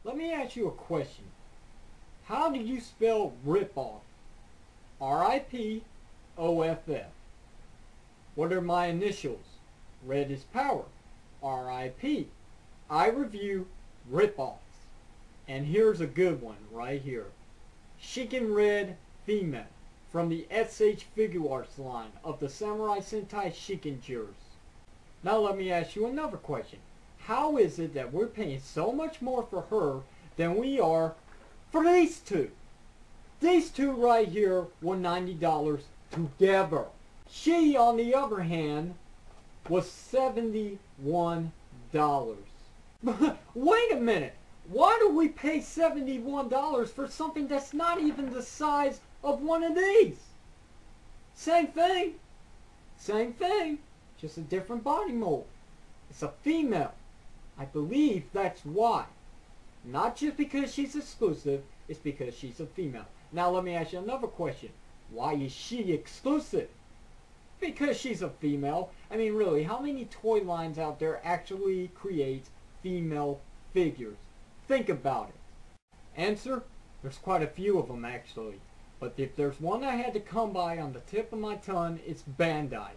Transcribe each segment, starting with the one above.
Let me ask you a question. How do you spell ripoff? R-I-P-O-F-F. What are my initials? Red is power. R-I-P. I review ripoffs. And here's a good one right here. Shinken Red Female from the SHFiguarts line of the Samurai Sentai Shinkengers. Now let me ask you another question. How is it that we're paying so much more for her than we are for these two? These two right here were $90 together. She, on the other hand, was $71. Wait a minute. Why do we pay $71 for something that's not even the size of one of these? Same thing. Same thing. Just a different body mold. It's a female. I believe that's why. Not just because she's exclusive, it's because she's a female. Now let me ask you another question. Why is she exclusive? Because she's a female. I mean, really, how many toy lines out there actually create female figures? Think about it. Answer? There's quite a few of them actually. But if there's one I had to come by on the tip of my tongue, it's Bandai.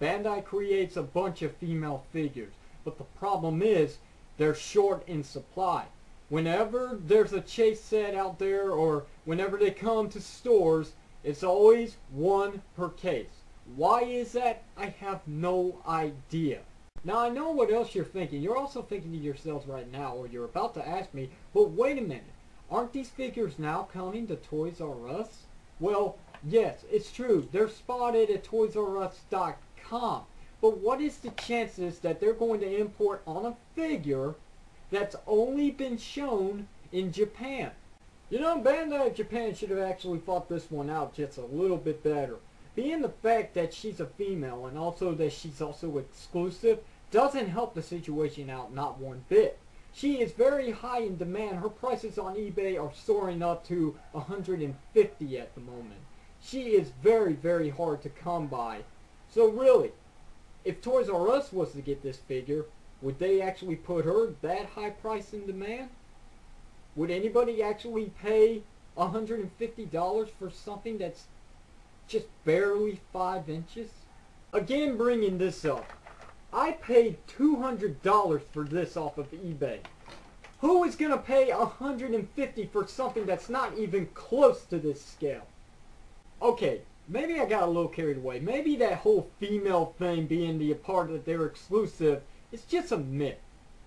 Bandai creates a bunch of female figures. But the problem is, they're short in supply. Whenever there's a chase set out there, or whenever they come to stores, it's always one per case. Why is that? I have no idea. Now I know what else you're thinking. You're also thinking to yourselves right now, or you're about to ask me, but wait a minute. Aren't these figures now coming to Toys R Us? Well, yes, it's true. They're spotted at ToysRUs.com. But what is the chances that they're going to import on a figure that's only been shown in Japan? You know, Bandai of Japan should have actually thought this one out just a little bit better. Being the fact that she's a female and also that she's also exclusive doesn't help the situation out not one bit. She is very high in demand. Her prices on eBay are soaring up to $150 at the moment. She is very, very hard to come by. So really, if Toys R Us was to get this figure, would they actually put her that high price in demand? Would anybody actually pay $150 for something that's just barely 5 inches? Again, bringing this up, I paid $200 for this off of eBay. Who is going to pay $150 for something that's not even close to this scale? Okay, maybe I got a little carried away. Maybe that whole female thing being the part that they're exclusive is just a myth.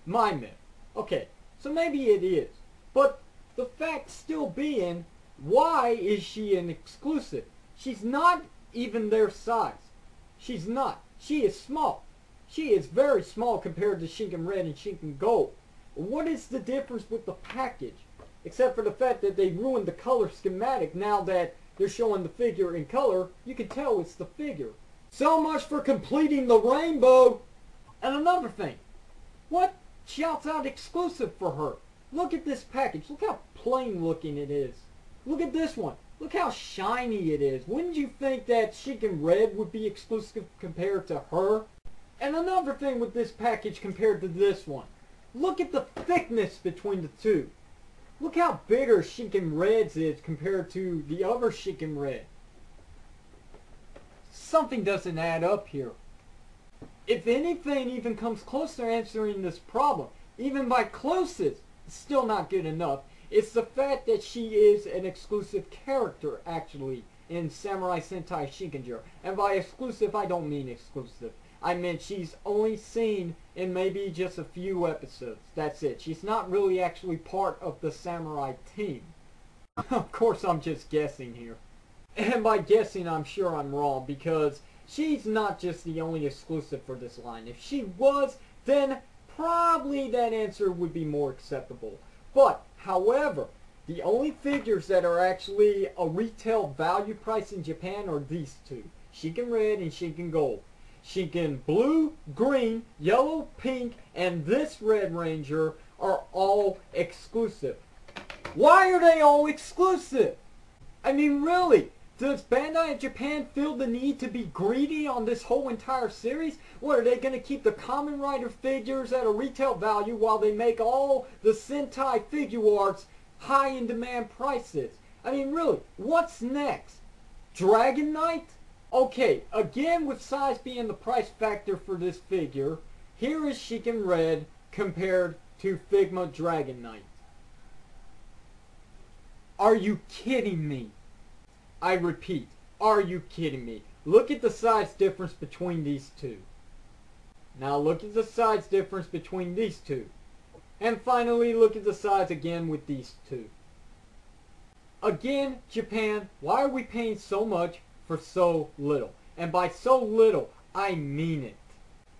My myth. Okay, so maybe it is. But the fact still being, why is she an exclusive? She's not even their size. She's not. She is small. She is very small compared to Shinken Red and Shinken Gold. What is the difference with the package? Except for the fact that they ruined the color schematic. Now that they're showing the figure in color, you can tell it's the figure. So much for completing the rainbow. And another thing. What shouts out exclusive for her? Look at this package. Look how plain looking it is. Look at this one. Look how shiny it is. Wouldn't you think that Shinken Red would be exclusive compared to her? And another thing with this package compared to this one. Look at the thickness between the two. Look how bigger Shinken Red's is compared to the other Shinken Red. Something doesn't add up here. If anything even comes close to answering this problem, even by closest, it's still not good enough. It's the fact that she is an exclusive character, actually, in Samurai Sentai Shinkenger. And by exclusive, I don't mean exclusive. I meant she's only seen in maybe just a few episodes. That's it. She's not really actually part of the Samurai team. Of course, I'm just guessing here. And by guessing, I'm sure I'm wrong, because she's not just the only exclusive for this line. If she was, then probably that answer would be more acceptable. But, however, the only figures that are actually a retail value price in Japan are these two. Shinken Red and Shinken Gold. Shinken Blue, Green, Yellow, Pink, and this Red Ranger are all exclusive. Why are they all exclusive? I mean, really, Does Bandai of Japan feel the need to be greedy on this whole entire series? What, are they going to keep the Kamen Rider figures at a retail value while they make all the Sentai Figuarts high in demand prices? I mean, really, what's next? Dragon Knight? Okay, again with size being the price factor for this figure, here is Shinken Red compared to Figma Dragon Knight. Are you kidding me? I repeat, are you kidding me? Look at the size difference between these two. Now look at the size difference between these two. And finally, look at the size again with these two. Again, Japan, why are we paying so much for so little? And by so little, I mean it.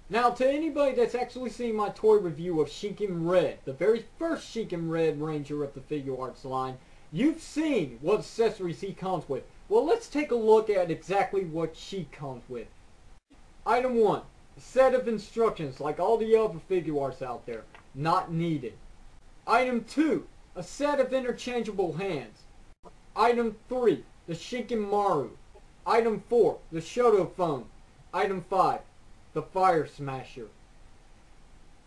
Now, to anybody that's actually seen my toy review of Shinken Red, the very first Shinken Red Ranger of the Figuarts line, you've seen what accessories he comes with. Well, let's take a look at exactly what she comes with. Item 1. A set of instructions like all the other Figuarts out there. Not needed. Item 2. A set of interchangeable hands. Item 3. The Shinken Maru. Item 4. The Shoto phone. Item 5. The Fire Smasher.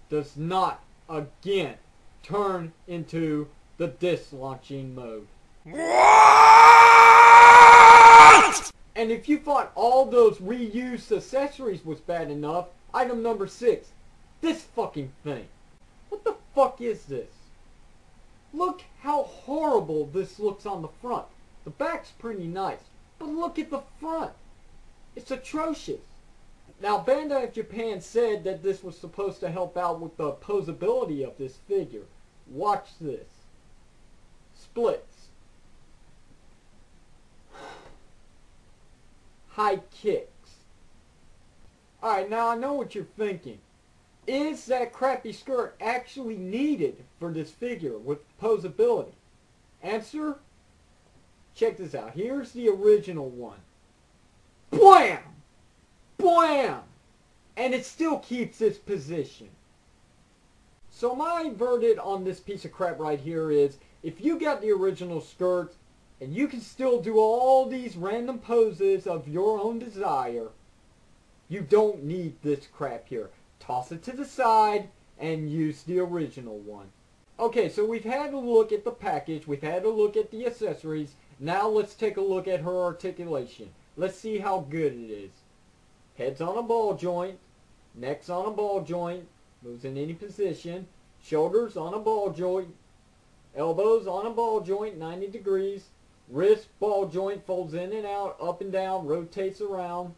Does not, again, turn into the disc launching mode. What? And if you thought all those reused accessories was bad enough, item number 6. This fucking thing. What the fuck is this? Look how horrible this looks on the front. The back's pretty nice, but look at the front. It's atrocious. Now, Bandai of Japan said that this was supposed to help out with the posability of this figure. Watch this. Splits. High kicks. Alright, now I know what you're thinking. Is that crappy skirt actually needed for this figure with posability? Answer? Check this out. Here's the original one. Blam! Blam! And it still keeps its position. So my verdict on this piece of crap right here is, if you got the original skirt, and you can still do all these random poses of your own desire, you don't need this crap here. Toss it to the side and use the original one. Okay, so we've had a look at the package, we've had a look at the accessories, now let's take a look at her articulation. Let's see how good it is. Head's on a ball joint, neck's on a ball joint, moves in any position, shoulders on a ball joint, elbows on a ball joint, 90 degrees, wrist ball joint, folds in and out, up and down, rotates around.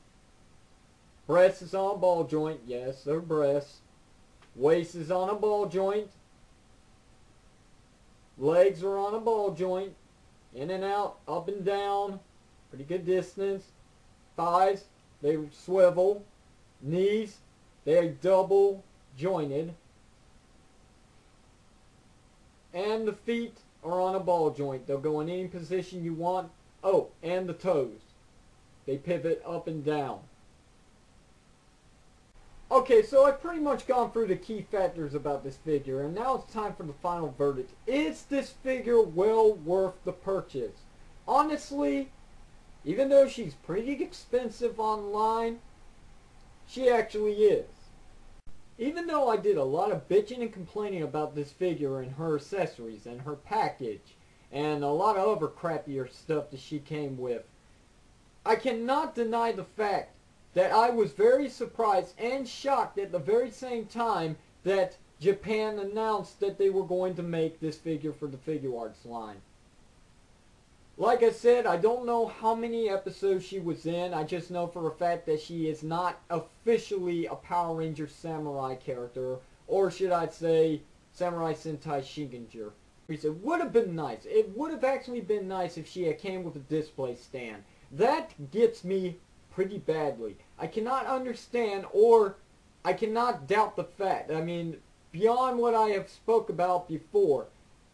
Breast is on a ball joint, yes, they're breasts. Waist is on a ball joint. Legs are on a ball joint, in and out, up and down, pretty good distance. Thighs, they swivel. Knees, they're double jointed. And the feet are on a ball joint. They'll go in any position you want. Oh, and the toes. They pivot up and down. Okay, so I've pretty much gone through the key factors about this figure, and now it's time for the final verdict. Is this figure well worth the purchase? Honestly, even though she's pretty expensive online, she actually is. Even though I did a lot of bitching and complaining about this figure and her accessories and her package and a lot of other crappier stuff that she came with, I cannot deny the fact that I was very surprised and shocked at the very same time that Japan announced that they were going to make this figure for the Figuarts line. Like I said, I don't know how many episodes she was in. I just know for a fact that she is not officially a Power Ranger Samurai character, or should I say, Samurai Sentai Shinkenger. It would have been nice. It would have actually been nice if she had came with a display stand. That gets me pretty badly. I cannot understand, or I cannot doubt the fact. I mean, beyond what I have spoke about before,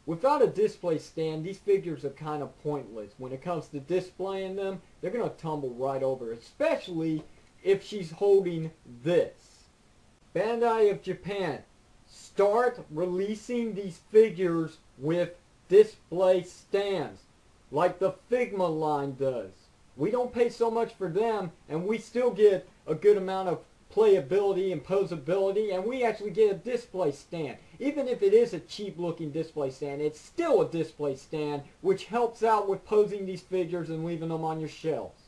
without a display stand, these figures are kind of pointless. When it comes to displaying them, they're going to tumble right over, especially if she's holding this. Bandai of Japan, start releasing these figures with display stands, like the Figma line does. We don't pay so much for them, and we still get a good amount of playability and posability, and we actually get a display stand. Even if it is a cheap looking display stand, it's still a display stand, which helps out with posing these figures and leaving them on your shelves.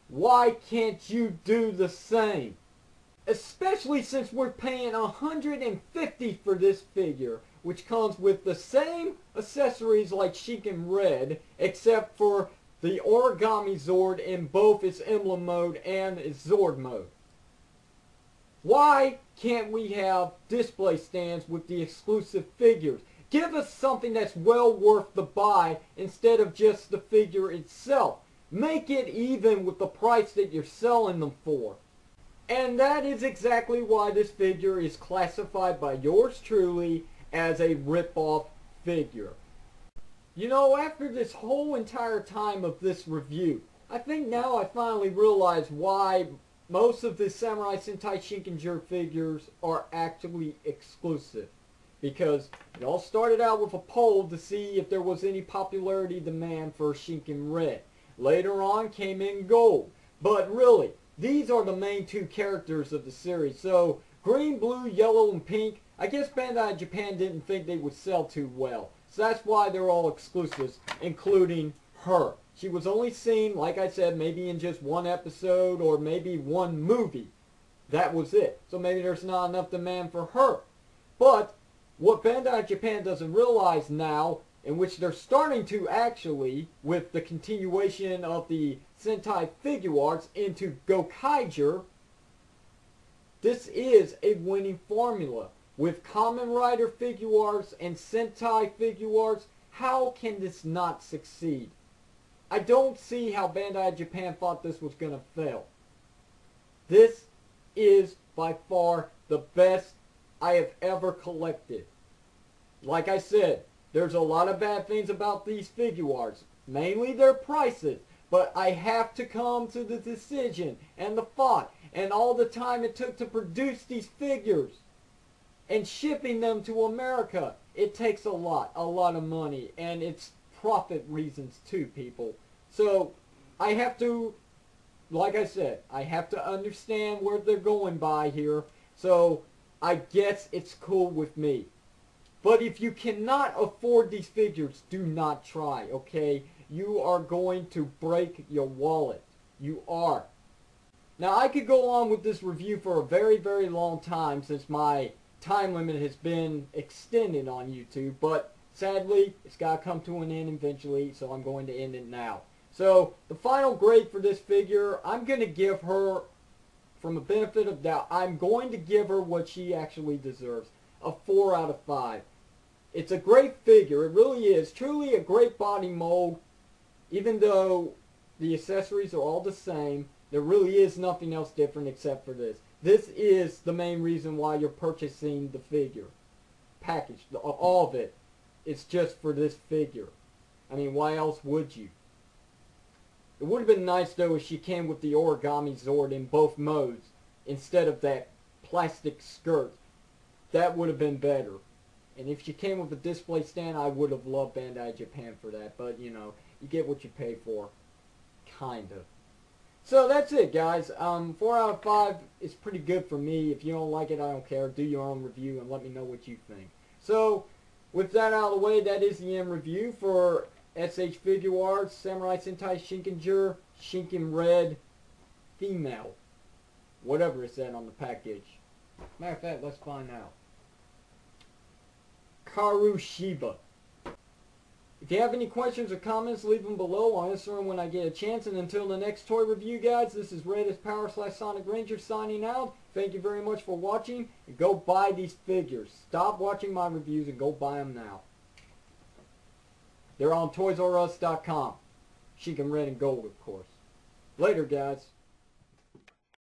Why can't you do the same? Especially since we're paying $150 for this figure, which comes with the same accessories like Shinken Red, except for the origami Zord in both its emblem mode and its Zord mode. Why can't we have display stands with the exclusive figures? Give us something that's well worth the buy instead of just the figure itself. Make it even with the price that you're selling them for. And that is exactly why this figure is classified by yours truly as a rip-off figure. You know, after this whole entire time of this review, I think now I finally realize why most of the Samurai Sentai Shinken figures are actually exclusive. Because it all started out with a poll to see if there was any popularity demand for Shinken Red. Later on came in Gold. But really, these are the main two characters of the series. So, green, blue, yellow, and pink, I guess Bandai Japan didn't think they would sell too well. So that's why they're all exclusives, including her. She was only seen, like I said, maybe in just one episode or maybe one movie. That was it. So maybe there's not enough demand for her. But what Bandai Japan doesn't realize now, in which they're starting to actually, with the continuation of the Sentai Figuarts into Gokaiger, this is a winning formula. With Kamen Rider Figuarts and Sentai Figuarts, how can this not succeed? I don't see how Bandai Japan thought this was going to fail. This is by far the best I have ever collected. Like I said, there's a lot of bad things about these Figuarts, mainly their prices, but I have to come to the decision and the thought and all the time it took to produce these figures and shipping them to America. It takes a lot of money, and it's profit reasons too, people. So I have to, like I said, I have to understand where they're going by here. So I guess it's cool with me. But if you cannot afford these figures, do not try, okay? You are going to break your wallet. You are. Now, I could go on with this review for a very, very long time since my time limit has been extended on YouTube, but sadly, it's got to come to an end eventually, so I'm going to end it now. So, the final grade for this figure, I'm going to give her, from a benefit of doubt, I'm going to give her what she actually deserves, a 4 out of 5. It's a great figure, it really is, truly a great body mold, even though the accessories are all the same. There really is nothing else different except for this. This is the main reason why you're purchasing the figure. Package, all of it. It's just for this figure. I mean, why else would you? It would have been nice, though, if she came with the origami Zord in both modes instead of that plastic skirt. That would have been better. And if she came with a display stand, I would have loved Bandai Japan for that. But, you know, you get what you pay for. Kind of. So that's it, guys. 4 out of 5 is pretty good for me. If you don't like it, I don't care. Do your own review and let me know what you think. So, with that out of the way, that is the end review for SHFiguarts, Samurai Sentai Shinken Shinken Red, Female. Whatever it said on the package. Matter of fact, let's find out. Kaoru Shiba. If you have any questions or comments, leave them below. I'll answer them when I get a chance. And until the next toy review, guys, this is Red/Sonic Ranger signing out. Thank you very much for watching. And go buy these figures. Stop watching my reviews and go buy them now. They're on ToysRUs.com. Shinken Red and Gold, of course. Later, guys.